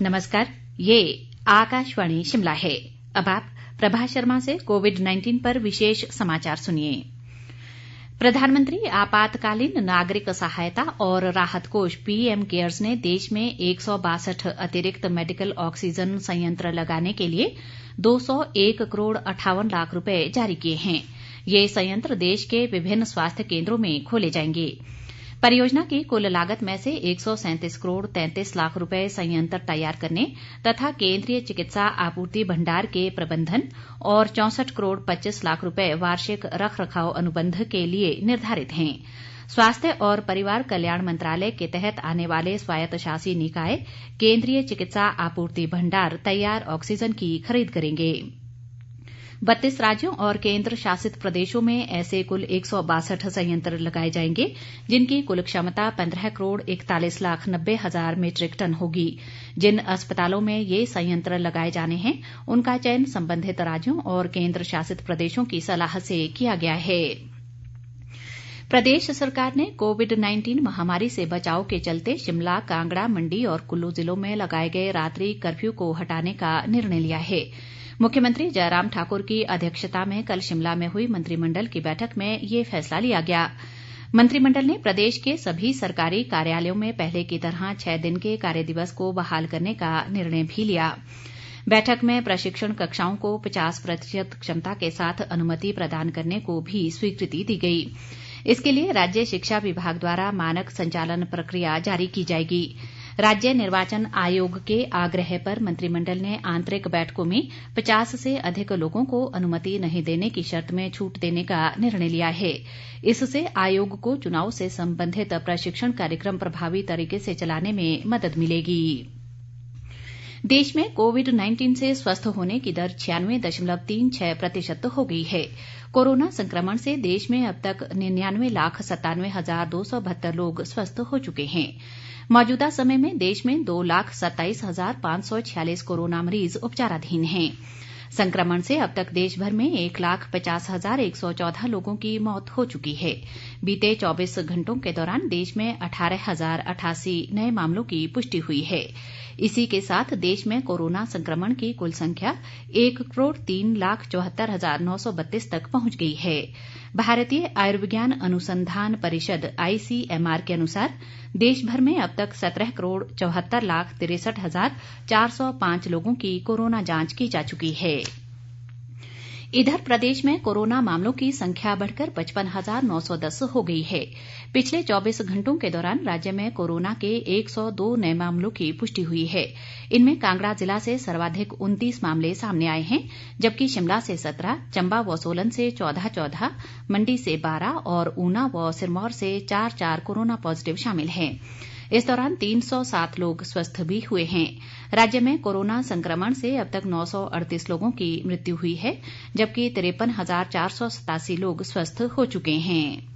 नमस्कार, ये आकाशवाणी शिमला है। अब आप प्रभा शर्मा से कोविड-19 पर विशेष समाचार सुनिए। प्रधानमंत्री आपातकालीन नागरिक सहायता और राहत कोष पीएम केयर्स ने देश में 162 अतिरिक्त मेडिकल ऑक्सीजन संयंत्र लगाने के लिए 201 करोड़ 58 लाख रुपए जारी किए हैं। ये संयंत्र देश के विभिन्न स्वास्थ्य केंद्रों में खोले जाएंगे। परियोजना की कुल लागत में से 137 करोड़ 33 लाख रुपए संयंत्र तैयार करने तथा केंद्रीय चिकित्सा आपूर्ति भंडार के प्रबंधन और 64 करोड़ 25 लाख रुपए वार्षिक रखरखाव अनुबंध के लिए निर्धारित हैं। स्वास्थ्य और परिवार कल्याण मंत्रालय के तहत आने वाले स्वायत्त शासी निकाय केंद्रीय चिकित्सा आपूर्ति भंडार तैयार ऑक्सीजन की खरीद करेंगे। 32 राज्यों और केंद्र शासित प्रदेशों में ऐसे कुल 162 संयंत्र लगाए जाएंगे, जिनकी कुल क्षमता 15 करोड़ 41 लाख 90 हजार मीट्रिक टन होगी। जिन अस्पतालों में ये संयंत्र लगाए जाने हैं, उनका चयन संबंधित राज्यों और केंद्र शासित प्रदेशों की सलाह से किया गया है। प्रदेश सरकार ने कोविड-19 महामारी से बचाव के चलते शिमला, कांगड़ा, मंडी और कुल्लू जिलों में लगाए गए रात्रि कर्फ्यू को हटाने का निर्णय लिया है। मुख्यमंत्री जयराम ठाकुर की अध्यक्षता में कल शिमला में हुई मंत्रिमंडल की बैठक में ये फैसला लिया गया। मंत्रिमंडल ने प्रदेश के सभी सरकारी कार्यालयों में पहले की तरह 6 दिन के कार्य दिवस को बहाल करने का निर्णय भी लिया। बैठक में प्रशिक्षण कक्षाओं को 50% क्षमता के साथ अनुमति प्रदान करने को भी स्वीकृति दी गई। इसके लिए राज्य शिक्षा विभाग द्वारा मानक संचालन प्रक्रिया जारी की जाएगी। राज्य निर्वाचन आयोग के आग्रह पर मंत्रिमंडल ने आंतरिक बैठकों में 50 से अधिक लोगों को अनुमति नहीं देने की शर्त में छूट देने का निर्णय लिया है। इससे आयोग को चुनाव से संबंधित प्रशिक्षण कार्यक्रम प्रभावी तरीके से चलाने में मदद मिलेगी। देश में कोविड-19 से स्वस्थ होने की दर 96.36% हो गई है। कोरोना संक्रमण से देश में अब तक 99,97,272 लोग स्वस्थ हो चुके हैं। मौजूदा समय में देश में 2,27,546 कोरोना मरीज उपचाराधीन हैं। संक्रमण से अब तक देश भर में 1,50,114 लोगों की मौत हो चुकी है। बीते 24 घंटों के दौरान देश में 18,088 नए मामलों की पुष्टि हुई है। इसी के साथ देश में कोरोना संक्रमण की कुल संख्या 1,03,74,932 तक पहुंच गई है। भारतीय आयुर्विज्ञान अनुसंधान परिषद ICMR के अनुसार देश भर में अब तक 17,74,63,405 लोगों की कोरोना जांच की जा चुकी है। इधर प्रदेश में कोरोना मामलों की संख्या बढ़कर 55,910 हो गई है। पिछले 24 घंटों के दौरान राज्य में कोरोना के 102 नए मामलों की पुष्टि हुई है। इनमें कांगड़ा जिला से सर्वाधिक 29 मामले सामने आए हैं, जबकि शिमला से 17, चंबा व सोलन से 14, मंडी से 12 और ऊना व सिरमौर से 4 कोरोना पॉजिटिव शामिल हैं। इस दौरान 307 लोग स्वस्थ भी हुए हैं। राज्य में कोरोना संक्रमण से अब तक 938 लोगों की मृत्यु हुई है, जबकि 53,487 लोग स्वस्थ हो चुके हैं।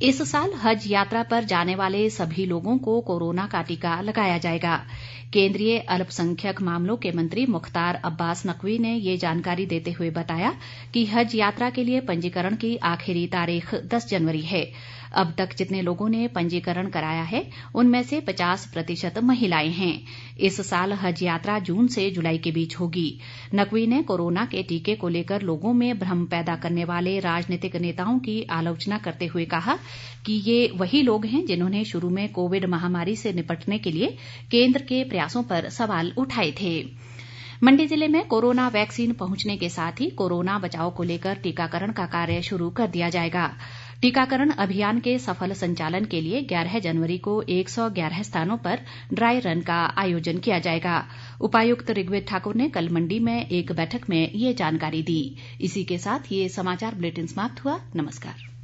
इस साल हज यात्रा पर जाने वाले सभी लोगों को कोरोना का टीका लगाया जाएगा। केंद्रीय अल्पसंख्यक मामलों के मंत्री मुख्तार अब्बास नकवी ने ये जानकारी देते हुए बताया कि हज यात्रा के लिए पंजीकरण की आखिरी तारीख 10 जनवरी है। अब तक जितने लोगों ने पंजीकरण कराया है, उनमें से 50% महिलाएं हैं। इस साल हज यात्रा जून से जुलाई के बीच होगी। नकवी ने कोरोना के टीके को लेकर लोगों में भ्रम पैदा करने वाले राजनीतिक नेताओं की आलोचना करते हुए कहा कि ये वही लोग हैं जिन्होंने शुरू में कोविड महामारी से निपटने के लिए केंद्र के प्रयासों पर सवाल उठाए थे। मंडी जिले में कोरोना वैक्सीन पहुंचने के साथ ही कोरोना बचाव को लेकर टीकाकरण का कार्य शुरू कर दिया जाएगा। टीकाकरण अभियान के सफल संचालन के लिए 11 जनवरी को 111 स्थानों पर ड्राई रन का आयोजन किया जाएगा। उपायुक्त ऋग्वेद ठाकुर ने कल मंडी में एक बैठक में ये जानकारी दी। इसी के साथ ये समाचार बुलेटिन समाप्त हुआ। नमस्कार।